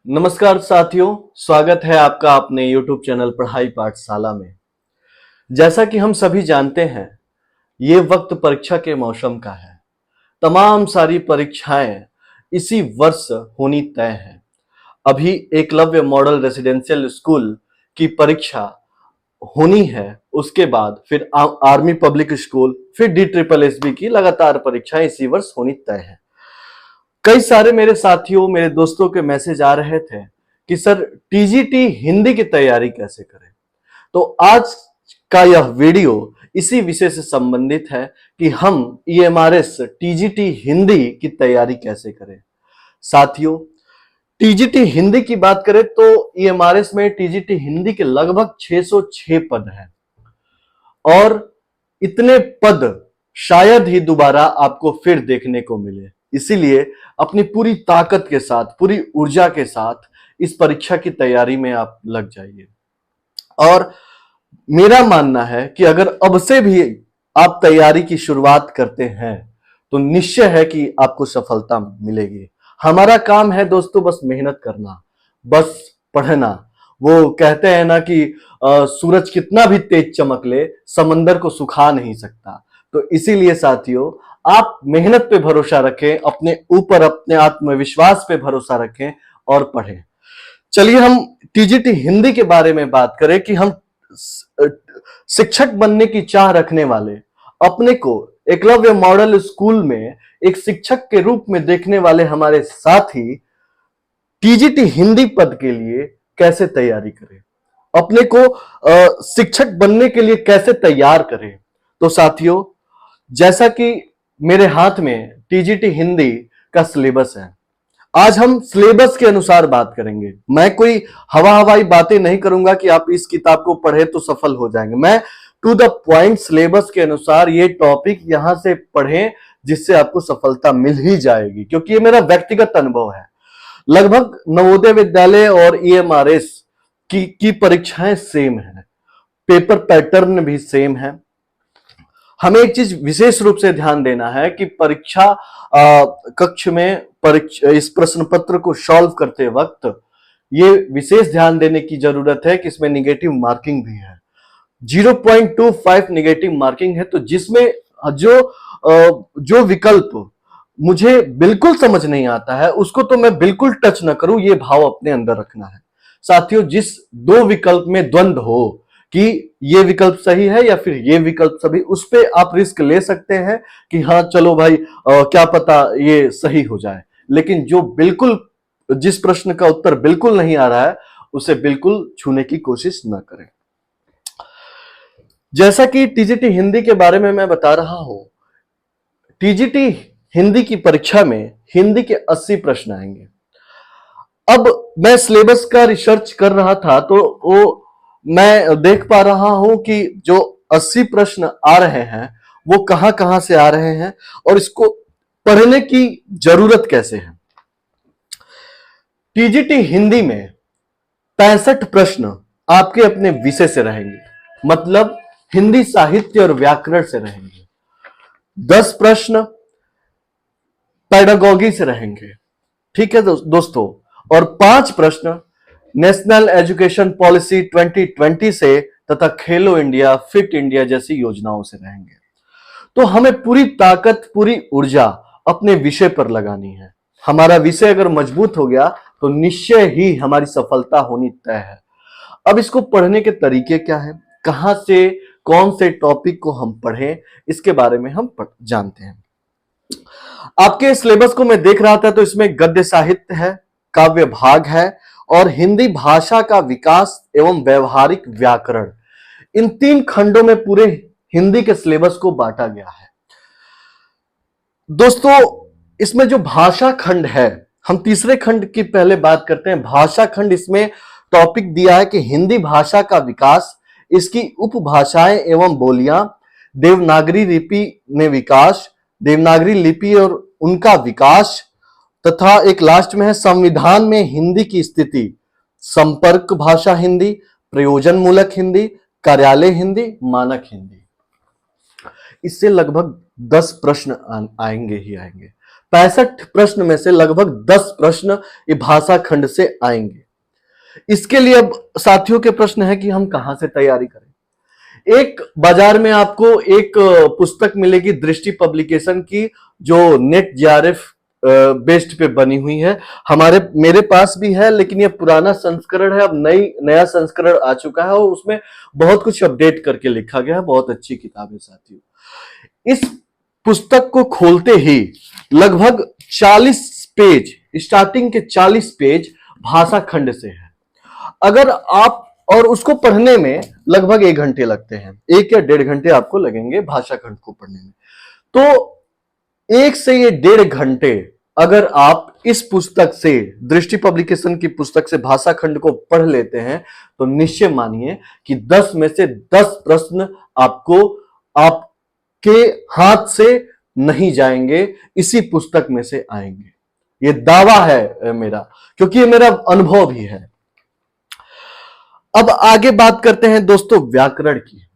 नमस्कार साथियों, स्वागत है आपका अपने YouTube चैनल पढ़ाई पाठशाला में। जैसा कि हम सभी जानते हैं, ये वक्त परीक्षा के मौसम का है। तमाम सारी परीक्षाएं इसी वर्ष होनी तय है। अभी एकलव्य मॉडल रेसिडेंशियल स्कूल की परीक्षा होनी है, उसके बाद फिर आर्मी पब्लिक स्कूल, फिर DSSB की लगातार परीक्षाएं इसी वर्ष होनी तय है। कई सारे मेरे साथियों, मेरे दोस्तों के मैसेज आ रहे थे कि सर TGT हिंदी की तैयारी कैसे करें। तो आज का यह वीडियो इसी विषय से संबंधित है कि हम EMRS TGT हिंदी की तैयारी कैसे करें। साथियों, TGT हिंदी की बात करें तो EMRS में TGT हिंदी के लगभग 606 पद हैं और इतने पद शायद ही दोबारा आपको फिर देखने को मिले। इसीलिए अपनी पूरी ताकत के साथ, पूरी ऊर्जा के साथ इस परीक्षा की तैयारी में आप लग जाइए। और मेरा मानना है कि अगर अब से भी आप तैयारी की शुरुआत करते हैं तो निश्चय है कि आपको सफलता मिलेगी। हमारा काम है दोस्तों बस मेहनत करना, बस पढ़ना। वो कहते हैं ना कि सूरज कितना भी तेज चमक ले, समंदर को सुखा नहीं सकता। तो इसीलिए साथियों, आप मेहनत पे भरोसा रखें, अपने ऊपर, अपने आत्मविश्वास पे भरोसा रखें और पढ़ें। चलिए हम TGT हिंदी के बारे में बात करें कि हम शिक्षक बनने की चाह रखने वाले, अपने को एकलव्य मॉडल स्कूल में एक शिक्षक के रूप में देखने वाले हमारे साथी TGT हिंदी पद के लिए कैसे तैयारी करें, अपने को शिक्षक बनने के लिए कैसे तैयार करें। तो साथियों, जैसा कि मेरे हाथ में TGT हिंदी का सिलेबस है, आज हम सिलेबस के अनुसार बात करेंगे। मैं कोई हवाई बातें नहीं करूंगा कि आप इस किताब को पढ़े तो सफल हो जाएंगे। मैं टू द पॉइंट सिलेबस के अनुसार ये टॉपिक यहां से पढ़ें जिससे आपको सफलता मिल ही जाएगी, क्योंकि ये मेरा व्यक्तिगत अनुभव है। लगभग नवोदय विद्यालय और EMRS की परीक्षाएं सेम है, पेपर पैटर्न भी सेम है। हमें एक चीज विशेष रूप से ध्यान देना है कि परीक्षा कक्ष में इस प्रश्न पत्र को सॉल्व करते वक्त ये विशेष ध्यान देने की जरूरत है कि इसमें निगेटिव मार्किंग भी है। 0.25 निगेटिव मार्किंग है। तो जिसमें जो विकल्प मुझे बिल्कुल समझ नहीं आता है उसको तो मैं बिल्कुल टच ना करूं, ये भाव अपने अंदर रखना है। साथियों, जिस दो विकल्प में द्वंद्व हो कि ये विकल्प सही है या फिर ये विकल्प सही, उस पे आप रिस्क ले सकते हैं कि हाँ चलो भाई, क्या पता ये सही हो जाए। लेकिन जो बिल्कुल, जिस प्रश्न का उत्तर बिल्कुल नहीं आ रहा है उसे बिल्कुल छूने की कोशिश ना करें। जैसा कि TGT हिंदी के बारे में मैं बता रहा हूं, TGT हिंदी की परीक्षा में हिंदी के 80 प्रश्न आएंगे। अब मैं सिलेबस का रिसर्च कर रहा था तो वो मैं देख पा रहा हूं कि जो 80 प्रश्न आ रहे हैं वो कहां कहां से आ रहे हैं और इसको पढ़ने की जरूरत कैसे है। TGT हिंदी में 65 प्रश्न आपके अपने विषय से रहेंगे, मतलब हिंदी साहित्य और व्याकरण से रहेंगे। 10 प्रश्न पेडागॉजी से रहेंगे, ठीक है दोस्तों, और 5 प्रश्न नेशनल एजुकेशन पॉलिसी 2020 से तथा खेलो इंडिया, फिट इंडिया जैसी योजनाओं से रहेंगे। तो हमें पूरी ताकत, पूरी ऊर्जा अपने विषय पर लगानी है। हमारा विषय अगर मजबूत हो गया तो निश्चय ही हमारी सफलता होनी तय है। अब इसको पढ़ने के तरीके क्या है, कहां से कौन से टॉपिक को हम पढ़ें, इसके बारे में हम जानते हैं। आपके सिलेबस को मैं देख रहा था तो इसमें गद्य साहित्य है, काव्य भाग है और हिंदी भाषा का विकास एवं व्यवहारिक व्याकरण, इन 3 खंडों में पूरे हिंदी के सिलेबस को बांटा गया है। दोस्तों, इसमें जो भाषा खंड है, हम तीसरे खंड की पहले बात करते हैं। भाषा खंड, इसमें टॉपिक दिया है कि हिंदी भाषा का विकास, इसकी उपभाषाएं एवं बोलियां, देवनागरी लिपि में विकास, देवनागरी लिपि और उनका विकास, तथा एक लास्ट में है संविधान में हिंदी की स्थिति, संपर्क भाषा हिंदी, प्रयोजन मूलक हिंदी, कार्यालय हिंदी, मानक हिंदी। इससे लगभग 10 प्रश्न आएंगे ही आएंगे। 65 प्रश्न में से लगभग 10 प्रश्न ये भाषा खंड से आएंगे। इसके लिए अब साथियों के प्रश्न है कि हम कहां से तैयारी करें। एक बाजार में आपको एक पुस्तक मिलेगी दृष्टि पब्लिकेशन की, जो नेट जेआरएफ बेस्ड पे बनी हुई है। मेरे पास भी है, लेकिन ये पुराना संस्करण है। अब नया संस्करण आ चुका है और उसमें बहुत कुछ अपडेट करके लिखा गया है। बहुत अच्छी किताब है साथियों। इस पुस्तक को खोलते ही लगभग 40 पेज, स्टार्टिंग के 40 पेज भाषा खंड से है। अगर आप और उसको पढ़ने में लगभग 1 घंटे लगते हैं, 1 या 1.5 घंटे आपको लगेंगे भाषा खंड को पढ़ने में। तो 1 से ये 1.5 घंटे अगर आप इस पुस्तक से, दृष्टि पब्लिकेशन की पुस्तक से भाषा खंड को पढ़ लेते हैं, तो निश्चय मानिए कि 10 में से 10 प्रश्न आपको आपके हाथ से नहीं जाएंगे, इसी पुस्तक में से आएंगे। ये दावा है मेरा, क्योंकि ये मेरा अनुभव भी है। अब आगे बात करते हैं दोस्तों व्याकरण की।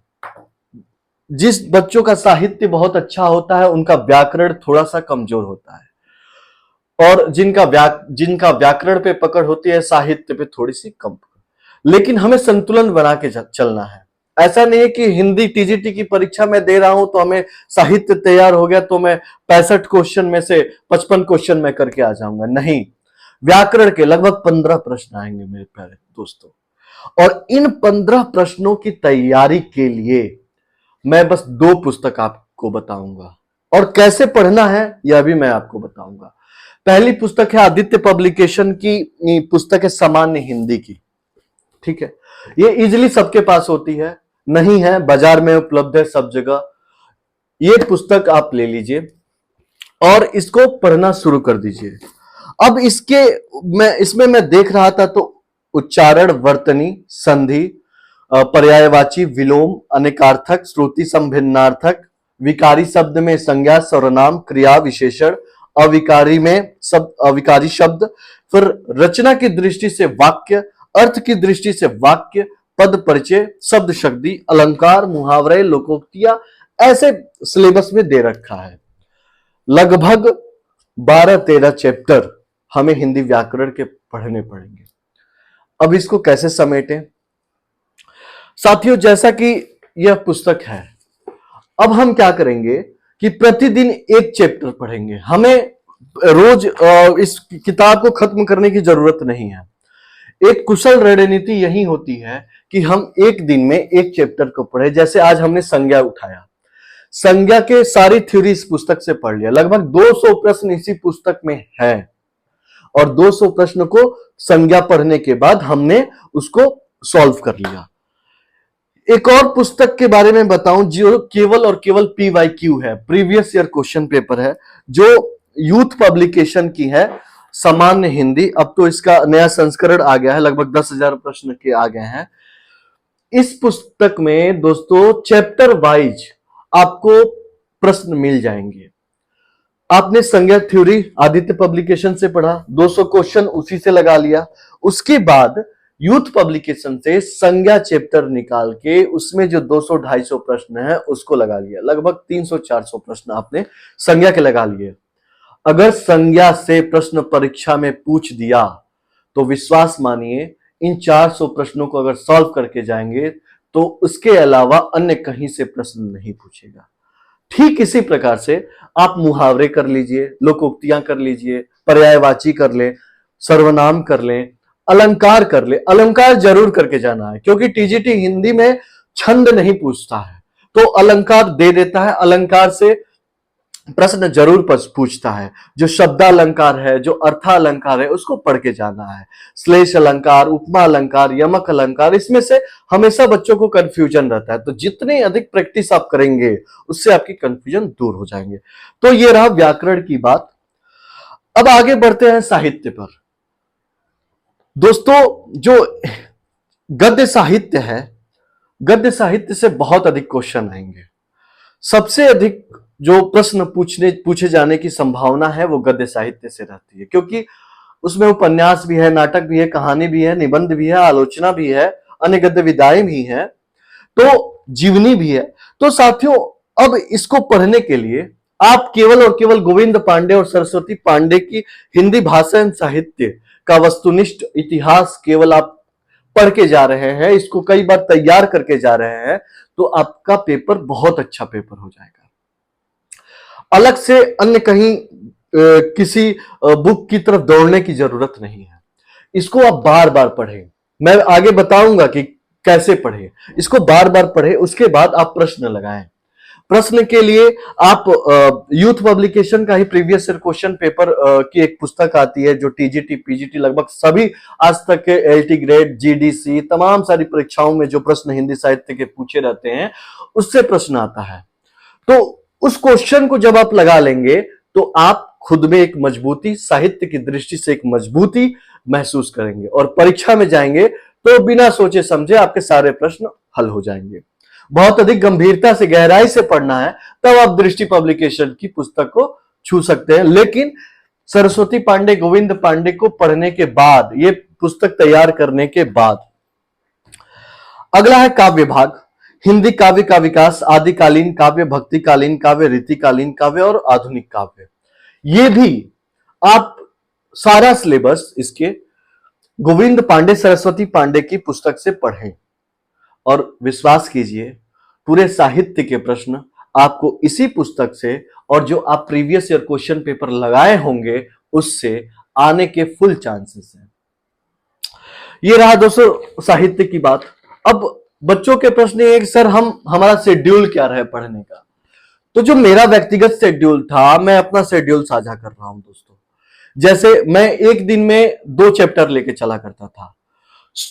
जिस बच्चों का साहित्य बहुत अच्छा होता है उनका व्याकरण थोड़ा सा कमजोर होता है, और जिनका व्याकरण पे पकड़ होती है साहित्य पे थोड़ी सी कम। लेकिन हमें संतुलन बना के चलना है। ऐसा नहीं है कि हिंदी टीजीटी की परीक्षा में दे रहा हूं तो हमें साहित्य तैयार हो गया तो मैं 65 क्वेश्चन में से 55 क्वेश्चन में करके आ जाऊंगा। नहीं, व्याकरण के लगभग 15 प्रश्न आएंगे मेरे प्यारे दोस्तों, और इन 15 प्रश्नों की तैयारी के लिए मैं बस 2 पुस्तक आपको बताऊंगा, और कैसे पढ़ना है यह भी मैं आपको बताऊंगा। पहली पुस्तक है आदित्य पब्लिकेशन की पुस्तक है सामान्य हिंदी की। ठीक है, ये इजीली सबके पास होती है, नहीं है बाजार में उपलब्ध है सब जगह। ये पुस्तक आप ले लीजिए और इसको पढ़ना शुरू कर दीजिए। अब इसमें मैं देख रहा था तो उच्चारण, वर्तनी, संधि, पर्यायवाची, विलोम, अनेकार्थक, श्रुति संभिन्नार्थक, विकारी शब्द में संज्ञा, सर्वनाम, क्रिया, विशेषण, अविकारी शब्द, फिर रचना की दृष्टि से वाक्य, अर्थ की दृष्टि से वाक्य, पद परिचय, शब्द शक्ति, अलंकार, मुहावरे, लोकोक्तियां, ऐसे सिलेबस में दे रखा है। लगभग 12-13 चैप्टर हमें हिंदी व्याकरण के पढ़ने पड़ेंगे। अब इसको कैसे समेटें साथियों, जैसा कि यह पुस्तक है, अब हम क्या करेंगे कि प्रतिदिन एक चैप्टर पढ़ेंगे। हमें रोज इस किताब को खत्म करने की जरूरत नहीं है। एक कुशल रणनीति यही होती है कि हम एक दिन में एक चैप्टर को पढ़े। जैसे आज हमने संज्ञा उठाया, संज्ञा के सारी थ्योरी इस पुस्तक से पढ़ लिया। लगभग 200 प्रश्न इसी पुस्तक में है, और 200 प्रश्न को संज्ञा पढ़ने के बाद हमने उसको सॉल्व कर लिया। एक और पुस्तक के बारे में बताऊं जो केवल और केवल PYQ है, प्रीवियस ईयर क्वेश्चन पेपर है, जो यूथ पब्लिकेशन की है, सामान्य हिंदी। अब तो इसका नया संस्करण आ गया है, लगभग 10,000 प्रश्न के आ गए हैं। इस पुस्तक में दोस्तों चैप्टर वाइज आपको प्रश्न मिल जाएंगे। आपने संज्ञा थ्योरी आदित्य पब्लिकेशन से पढ़ा, 200 क्वेश्चन उसी से लगा लिया। उसके बाद यूथ पब्लिकेशन से संज्ञा चैप्टर निकाल के उसमें जो 200-250 प्रश्न है उसको लगा लिया। लगभग 300-400 प्रश्न आपने संज्ञा के लगा लिए। अगर संज्ञा से प्रश्न परीक्षा में पूछ दिया तो विश्वास मानिए इन 400 प्रश्नों को अगर सॉल्व करके जाएंगे तो उसके अलावा अन्य कहीं से प्रश्न नहीं पूछेगा। ठीक इसी प्रकार से आप मुहावरे कर लीजिए, लोकोक्तियां कर लीजिए, पर्यायवाची कर ले, सर्वनाम कर ले, अलंकार कर ले। अलंकार जरूर करके जाना है, क्योंकि टीजीटी हिंदी में छंद नहीं पूछता है तो अलंकार दे देता है। अलंकार से प्रश्न जरूर पूछता है। जो शब्दालंकार है, जो अर्थालंकार है, उसको पढ़ के जाना है। श्लेष अलंकार, उपमा अलंकार, यमक अलंकार, इसमें से हमेशा बच्चों को कंफ्यूजन रहता है। तो जितनी अधिक प्रैक्टिस आप करेंगे उससे आपकी कंफ्यूजन दूर हो जाएंगे। तो ये रहा व्याकरण की बात। अब आगे बढ़ते हैं साहित्य पर। दोस्तों जो गद्य साहित्य है, गद्य साहित्य से बहुत अधिक क्वेश्चन आएंगे। सबसे अधिक जो प्रश्न पूछे जाने की संभावना है वो गद्य साहित्य से रहती है, क्योंकि उसमें उपन्यास भी है, नाटक भी है, कहानी भी है, निबंध भी है, आलोचना भी है, अन्य गद्य विधाएं भी हैं, तो जीवनी भी है। तो साथियों अब इसको पढ़ने के लिए आप केवल और केवल गोविंद पांडे और सरस्वती पांडे की हिंदी भाषा एवं साहित्य का वस्तुनिष्ठ इतिहास केवल आप पढ़ के जा रहे हैं, इसको कई बार तैयार करके जा रहे हैं, तो आपका पेपर बहुत अच्छा पेपर हो जाएगा। अलग से अन्य कहीं किसी बुक की तरफ दौड़ने की जरूरत नहीं है। इसको आप बार बार पढ़ें, मैं आगे बताऊंगा कि कैसे पढ़ें। इसको बार बार पढ़ें, उसके बाद आप प्रश्न लगाएं। प्रश्न के लिए आप यूथ पब्लिकेशन का ही प्रीवियस ईयर क्वेश्चन पेपर की एक पुस्तक आती है, जो टीजीटी पीजीटी लगभग सभी आज तक के एलटी ग्रेड जीडीसी तमाम सारी परीक्षाओं में जो प्रश्न हिंदी साहित्य के पूछे रहते हैं, उससे प्रश्न आता है। तो उस क्वेश्चन को जब आप लगा लेंगे तो आप खुद में एक मजबूती, साहित्य की दृष्टि से एक मजबूती महसूस करेंगे और परीक्षा में जाएंगे तो बिना सोचे समझे आपके सारे प्रश्न हल हो जाएंगे। बहुत अधिक गंभीरता से, गहराई से पढ़ना है तब आप दृष्टि पब्लिकेशन की पुस्तक को छू सकते हैं। लेकिन सरस्वती पांडे, गोविंद पांडे को पढ़ने के बाद, ये पुस्तक तैयार करने के बाद, अगला है काव्य भाग। हिंदी काव्य का विकास, आदिकालीन काव्य, भक्तिकालीन काव्य, रीतिकालीन काव्य और आधुनिक काव्य। ये भी आप सारा सिलेबस इसके गोविंद पांडे, सरस्वती पांडे की पुस्तक से पढ़ें और विश्वास कीजिए पूरे साहित्य के प्रश्न आपको इसी पुस्तक से और जो आप प्रीवियस ईयर क्वेश्चन पेपर लगाए होंगे उससे आने के फुल चांसेस हैं। ये रहा दोस्तों साहित्य की बात। अब बच्चों के प्रश्न ये कि सर हमारा शेड्यूल क्या रहे पढ़ने का। तो जो मेरा व्यक्तिगत शेड्यूल था, मैं अपना शेड्यूल साझा कर रहा हूं दोस्तों। जैसे मैं एक दिन में 2 चैप्टर लेके चला करता था।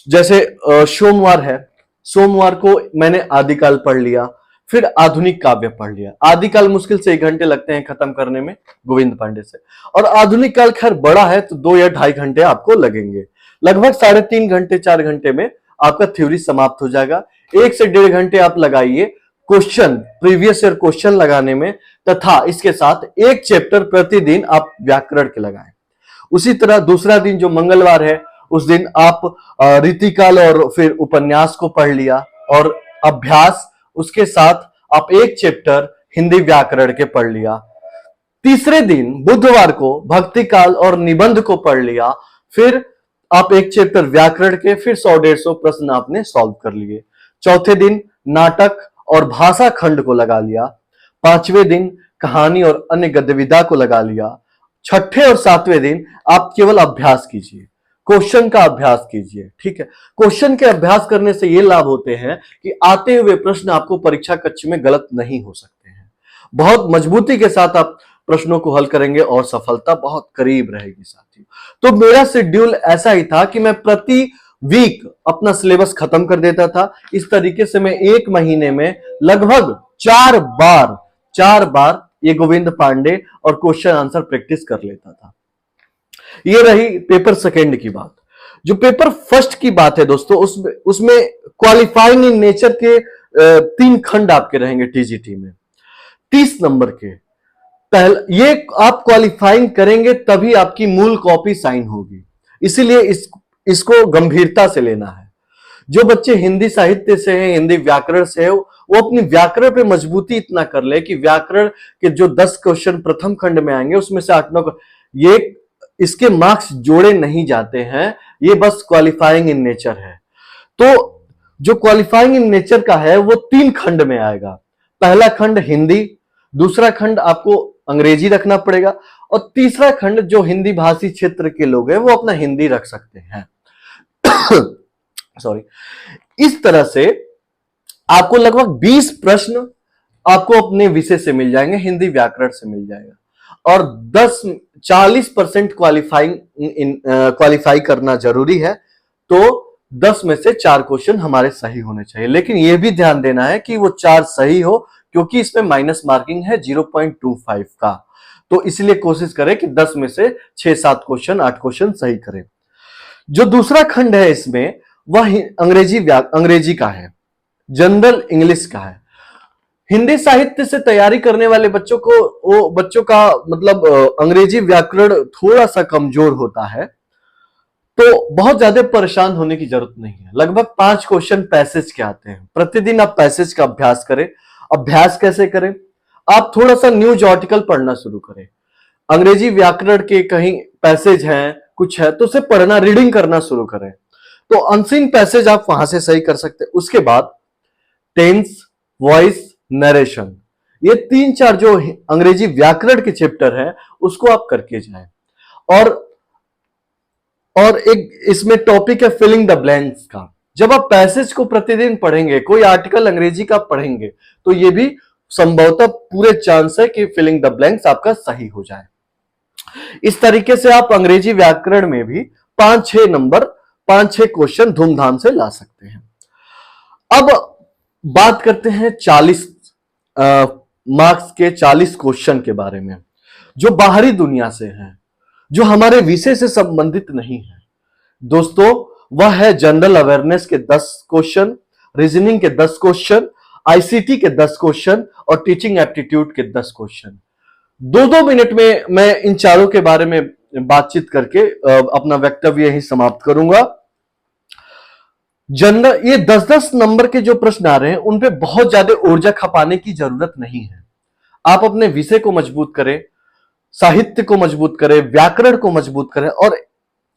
जैसे सोमवार है, सोमवार को मैंने आदिकाल पढ़ लिया, फिर आधुनिक काव्य पढ़ लिया। आदिकाल मुश्किल से 1 घंटे लगते हैं खत्म करने में गोविंद पांडे से, और आधुनिक काल खैर बड़ा है तो 2 या 2.5 घंटे आपको लगेंगे। लगभग 3.5 घंटे 4 घंटे में आपका थ्योरी समाप्त हो जाएगा। 1 से 1.5 घंटे आप लगाइए क्वेश्चन, प्रीवियस ईयर क्वेश्चन लगाने में, तथा इसके साथ 1 चैप्टर प्रतिदिन आप व्याकरण के लगाएं। उसी तरह दूसरा दिन जो मंगलवार है, उस दिन आप रीतिकाल और फिर उपन्यास को पढ़ लिया और अभ्यास, उसके साथ आप 1 चैप्टर हिंदी व्याकरण के पढ़ लिया। तीसरे दिन बुधवार को भक्ति काल और निबंध को पढ़ लिया, फिर आप 1 चैप्टर व्याकरण के, फिर 100-150 प्रश्न आपने सॉल्व कर लिए। चौथे दिन नाटक और भाषा खंड को लगा लिया। 5वें दिन कहानी और अन्य गद्यविधा को लगा लिया। 6ठे और 7वें दिन आप केवल अभ्यास कीजिए, क्वेश्चन का अभ्यास कीजिए। ठीक है, क्वेश्चन के अभ्यास करने से ये लाभ होते हैं कि आते हुए प्रश्न आपको परीक्षा कक्ष में गलत नहीं हो सकते हैं। बहुत मजबूती के साथ आप प्रश्नों को हल करेंगे और सफलता बहुत करीब रहेगी साथियों। तो मेरा शेड्यूल ऐसा ही था कि मैं प्रति वीक अपना सिलेबस खत्म कर देता था। इस तरीके से मैं 1 महीने में लगभग 4 बार ये गोविंद पांडे और क्वेश्चन आंसर प्रैक्टिस कर लेता था। ये रही पेपर सेकेंड की बात। जो पेपर फर्स्ट की बात है दोस्तों, उसमें क्वालिफाइंग इन नेचर के 3 खंड आपके रहेंगे टीजीटी में, 30 नंबर के। ये आप क्वालिफाइंग करेंगे तभी आपकी मूल कॉपी साइन होगी, इसीलिए इसको गंभीरता से लेना है। जो बच्चे हिंदी साहित्य से हैं, हिंदी व्याकरण से है, वो अपनी व्याकरण पे मजबूती इतना कर ले कि व्याकरण के जो 10 क्वेश्चन प्रथम खंड में आएंगे उसमें से 8-9 ये इसके मार्क्स जोड़े नहीं जाते हैं, ये बस क्वालिफाइंग इन नेचर है। तो जो क्वालिफाइंग इन नेचर का है वो 3 खंड में आएगा। पहला खंड हिंदी, दूसरा खंड आपको अंग्रेजी रखना पड़ेगा, और तीसरा खंड जो हिंदी भाषी क्षेत्र के लोग हैं वो अपना हिंदी रख सकते हैं। सॉरी। इस तरह से आपको लगभग 20 प्रश्न आपको अपने विषय से मिल जाएंगे, हिंदी व्याकरण से मिल जाएगा, और 40% क्वालिफाई करना जरूरी है। तो 10 में से 4 क्वेश्चन हमारे सही होने चाहिए, लेकिन यह भी ध्यान देना है कि वो 4 सही हो, क्योंकि इसमें माइनस मार्किंग है 0.25 का। तो इसलिए कोशिश करें कि 10 में से 6-7 क्वेश्चन, 8 क्वेश्चन सही करें। जो दूसरा खंड है इसमें वह अंग्रेजी का है, जनरल इंग्लिश का है। हिंदी साहित्य से तैयारी करने वाले बच्चों का मतलब अंग्रेजी व्याकरण थोड़ा सा कमजोर होता है, तो बहुत ज्यादा परेशान होने की जरूरत नहीं है। लगभग 5 क्वेश्चन पैसेज के आते हैं। प्रतिदिन आप पैसेज का अभ्यास करें। अभ्यास कैसे करें? आप थोड़ा सा न्यूज आर्टिकल पढ़ना शुरू करें। अंग्रेजी व्याकरण के कहीं पैसेज हैं, कुछ है तो उसे पढ़ना, रीडिंग करना शुरू करें। तो अनसीन पैसेज आप वहां से सही कर सकते हैं। उसके बाद टेंस, वॉइस, नरेशन, ये 3-4 जो अंग्रेजी व्याकरण के चैप्टर है उसको आप करके जाएं। और एक इसमें टॉपिक है फिलिंग द ब्लैंक्स का। जब आप पैसेज को प्रतिदिन पढ़ेंगे, कोई आर्टिकल अंग्रेजी का पढ़ेंगे, तो ये भी संभवतः पूरे चांस है कि फिलिंग द ब्लैंक्स आपका सही हो जाए। इस तरीके से आप अंग्रेजी व्याकरण में भी 5-6 नंबर, 5-6 क्वेश्चन धूमधाम से ला सकते हैं। अब बात करते हैं 40 मार्क्स के 40 क्वेश्चन के बारे में, जो बाहरी दुनिया से हैं, जो हमारे विषय से संबंधित नहीं है। दोस्तों, वह है जनरल अवेयरनेस के 10 क्वेश्चन, रीजनिंग के 10 क्वेश्चन, आईसीटी के 10 क्वेश्चन और टीचिंग एप्टीट्यूड के 10 क्वेश्चन। 2-2 मिनट में मैं इन चारों के बारे में बातचीत करके अपना वक्तव्य यही समाप्त करूंगा। जनरल, ये 10-10 नंबर के जो प्रश्न आ रहे हैं उन पे बहुत ज्यादा ऊर्जा खपाने की जरूरत नहीं है। आप अपने विषय को मजबूत करें, साहित्य को मजबूत करें, व्याकरण को मजबूत करें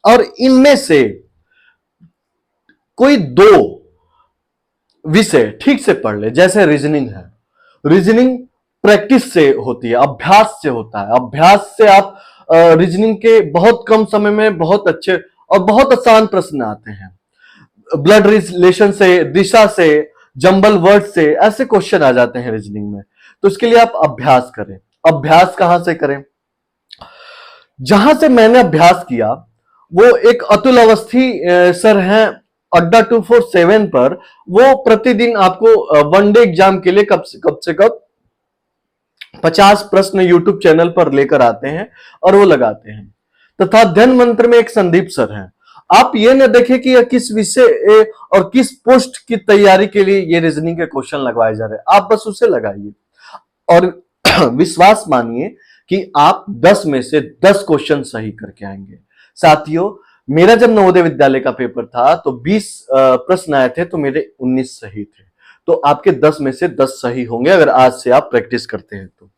और इनमें से कोई 2 विषय ठीक से पढ़ ले। जैसे रीजनिंग है, रीजनिंग प्रैक्टिस से होती है, अभ्यास से होता है। अभ्यास से आप रीजनिंग के बहुत कम समय में बहुत अच्छे और बहुत आसान प्रश्न आते हैं। ब्लड रिलेशन से, दिशा से, जंबल वर्ड से ऐसे क्वेश्चन आ जाते हैं रीजनिंग में। तो इसके लिए आप अभ्यास करें। अभ्यास कहां से करें? जहां से मैंने अभ्यास किया वो एक अतुल अवस्थी सर हैं अड्डा 247 पर। वो प्रतिदिन आपको वन डे एग्जाम के लिए कब से कब 50 प्रश्न यूट्यूब चैनल पर लेकर आते हैं और वो लगाते हैं। तथा ध्यान मंत्र में एक संदीप सर हैं। आप ये न देखें कि किस विषय और किस पोस्ट की तैयारी के लिए ये रीजनिंग के क्वेश्चन लगवाए जा रहे हैं, आप बस उसे लगाइए और विश्वास मानिए कि आप 10 में से 10 क्वेश्चन सही करके आएंगे। साथियों, मेरा जब नवोदय विद्यालय का पेपर था तो 20 प्रश्न आए थे, तो मेरे 19 सही थे। तो आपके 10 में से 10 सही होंगे अगर आज से आप प्रैक्टिस करते हैं तो।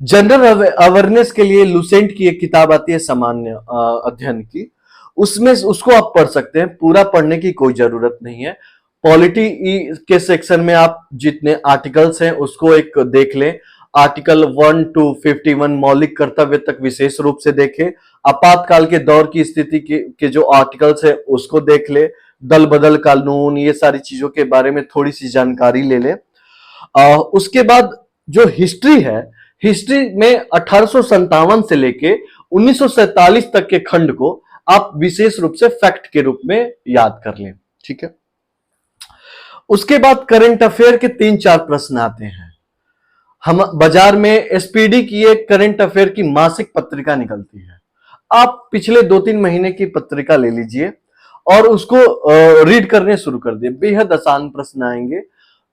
जनरल अवेयरनेस के लिए लुसेंट की एक किताब आती है सामान्य अध्ययन की, उसमें उसको आप पढ़ सकते हैं। पूरा पढ़ने की कोई जरूरत नहीं है। पॉलिटी के सेक्शन में आप जितने आर्टिकल्स हैं उसको एक देख लें। आर्टिकल 1 to 51 मौलिक कर्तव्य तक विशेष रूप से देखें। आपातकाल के दौर की स्थिति के जो आर्टिकल्स है उसको देख ले। दल बदल कानून, ये सारी चीजों के बारे में थोड़ी सी जानकारी ले ले। उसके बाद जो हिस्ट्री है, हिस्ट्री में 1857 से लेके 1947 तक के खंड को आप विशेष रूप से फैक्ट के रूप में याद कर लें। ठीक है। उसके बाद करंट अफेयर के 3-4 प्रश्न आते हैं। हम बाजार में एसपीडी की एक करंट अफेयर की मासिक पत्रिका निकलती है। आप पिछले 2-3 महीने की पत्रिका ले लीजिए और उसको रीड करने शुरू कर दिए। बेहद आसान प्रश्न आएंगे।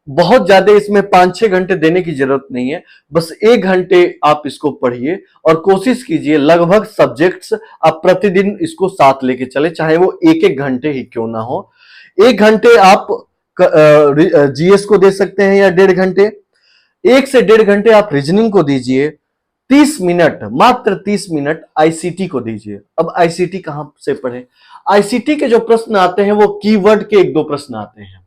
बहुत ज्यादा इसमें 5-6 घंटे देने की जरूरत नहीं है। बस 1 घंटे आप इसको पढ़िए और कोशिश कीजिए लगभग सब्जेक्ट्स आप प्रतिदिन इसको साथ लेके चले, चाहे वो 1-1 घंटे ही क्यों ना हो। 1 घंटे आप जीएस को दे सकते हैं या 1.5 घंटे। 1 से 1.5 घंटे आप रीजनिंग को दीजिए। 30 मिनट, मात्र 30 मिनट आईसीटी को दीजिए। अब आईसीटी कहां से पढ़े? आईसीटी के जो प्रश्न आते हैं वो कीवर्ड के 1-2 प्रश्न आते हैं।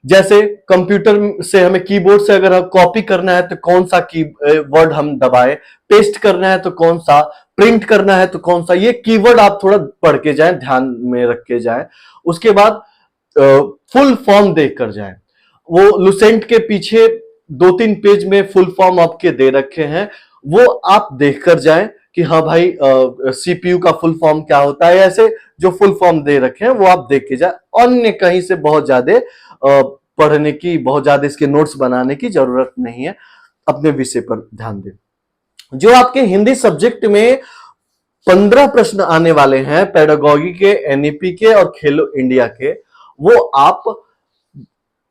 जैसे कंप्यूटर से हमें कीबोर्ड से अगर कॉपी करना है तो कौन सा कीवर्ड हम दबाएं, पेस्ट करना है तो कौन सा, प्रिंट करना है तो कौन सा, ये कीवर्ड आप थोड़ा पढ़ के जाएं, ध्यान में रख के जाएं। उसके बाद फुल फॉर्म देख कर जाएं। वो लुसेंट के पीछे 2-3 पेज में फुल फॉर्म आपके दे रखे हैं, वो आप देख कर जाएं कि हाँ भाई सीपीयू का फुल फॉर्म क्या होता है। ऐसे जो फुल फॉर्म दे रखे हैं वो आप देख के जाए। अन्य कहीं से बहुत ज्यादा पढ़ने की, बहुत ज्यादा इसके नोट्स बनाने की जरूरत नहीं है। अपने विषय पर ध्यान दें। जो आपके हिंदी सब्जेक्ट में 15 प्रश्न आने वाले हैं, पेडागोगी के, एनईपी के और खेलो इंडिया के, वो आप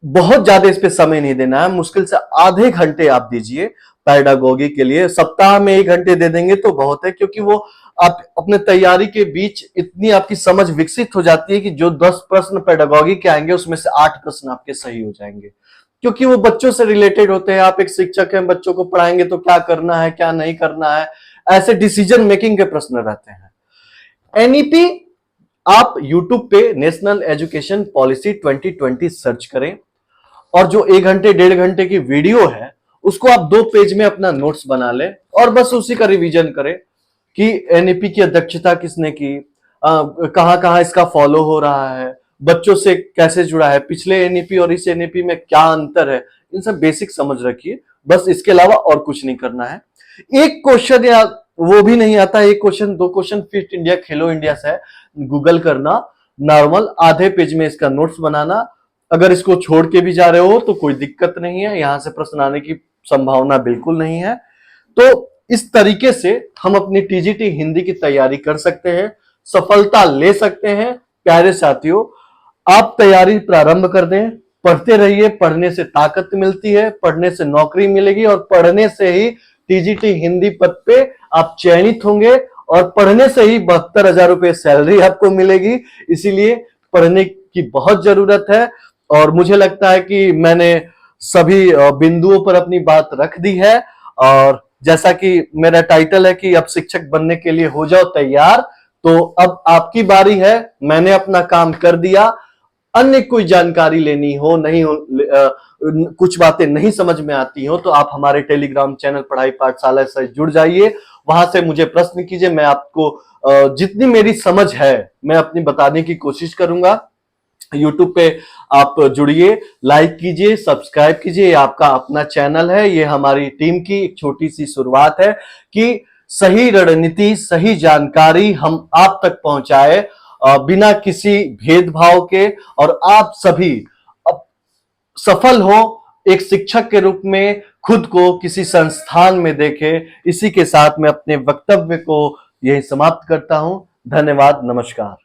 बहुत ज्यादा इस पे समय नहीं देना है। मुश्किल से आधे घंटे आप दीजिए पेडागोगी के लिए। सप्ताह में 1 घंटे दे देंगे तो बहुत है, क्योंकि वो आप अपने तैयारी के बीच इतनी आपकी समझ विकसित हो जाती है कि जो 10 प्रश्न पेडागोगी के आएंगे उसमें से 8 प्रश्न आपके सही हो जाएंगे, क्योंकि वो बच्चों से रिलेटेड होते हैं। आप एक शिक्षक हैं, बच्चों को पढ़ाएंगे तो क्या करना है क्या नहीं करना है, ऐसे डिसीजन मेकिंग के प्रश्न रहते हैं। एनईपी आप यूट्यूब पे नेशनल एजुकेशन पॉलिसी 2020 सर्च करें और जो 1 घंटे 1.5 घंटे की वीडियो है उसको आप 2 पेज में अपना नोट्स बना लें और बस उसी का रिवीजन करें कि एनईपी की अध्यक्षता किसने की, कहां कहां इसका फॉलो हो रहा है, बच्चों से कैसे जुड़ा है, पिछले एनईपी और इस एनईपी में क्या अंतर है, इन सब बेसिक समझ रखिए। बस इसके अलावा और कुछ नहीं करना है। एक क्वेश्चन या वो भी नहीं आता, 1 क्वेश्चन 2 क्वेश्चन फिट इंडिया खेलो इंडिया से है, गूगल करना, नॉर्मल आधे पेज में इसका नोट्स बनाना। अगर इसको छोड़ के भी जा रहे हो तो कोई दिक्कत नहीं है, यहां से प्रश्न आने की संभावना बिल्कुल नहीं है। तो इस तरीके से हम अपनी टीजीटी हिंदी की तैयारी कर सकते हैं, सफलता ले सकते हैं। प्यारे साथियों, आप तैयारी प्रारंभ कर दें, पढ़ते रहिए, पढ़ने से ताकत मिलती है, पढ़ने से नौकरी मिलेगी और पढ़ने से ही टीजीटी हिंदी पद पे आप चयनित होंगे और पढ़ने से ही 72,000 रुपए सैलरी आपको मिलेगी। इसीलिए पढ़ने की बहुत जरूरत है और मुझे लगता है कि मैंने सभी बिंदुओं पर अपनी बात रख दी है। और जैसा कि मेरा टाइटल है कि अब शिक्षक बनने के लिए हो जाओ तैयार, तो अब आपकी बारी है। मैंने अपना काम कर दिया। अन्य कोई जानकारी लेनी हो, नहीं हो, कुछ बातें नहीं समझ में आती हो तो आप हमारे टेलीग्राम चैनल पढ़ाई पाठशाला से जुड़ जाइए, वहां से मुझे प्रश्न कीजिए। मैं आपको जितनी मेरी समझ है मैं अपनी बताने की कोशिश करूंगा। यूट्यूब पे आप जुड़िए, लाइक कीजिए, सब्सक्राइब कीजिए। ये आपका अपना चैनल है, ये हमारी टीम की एक छोटी सी शुरुआत है कि सही रणनीति, सही जानकारी हम आप तक पहुंचाए बिना किसी भेदभाव के, और आप सभी सफल हो एक शिक्षक के रूप में, खुद को किसी संस्थान में देखें। इसी के साथ मैं अपने वक्तव्य को यही समाप्त करता हूं। धन्यवाद, नमस्कार।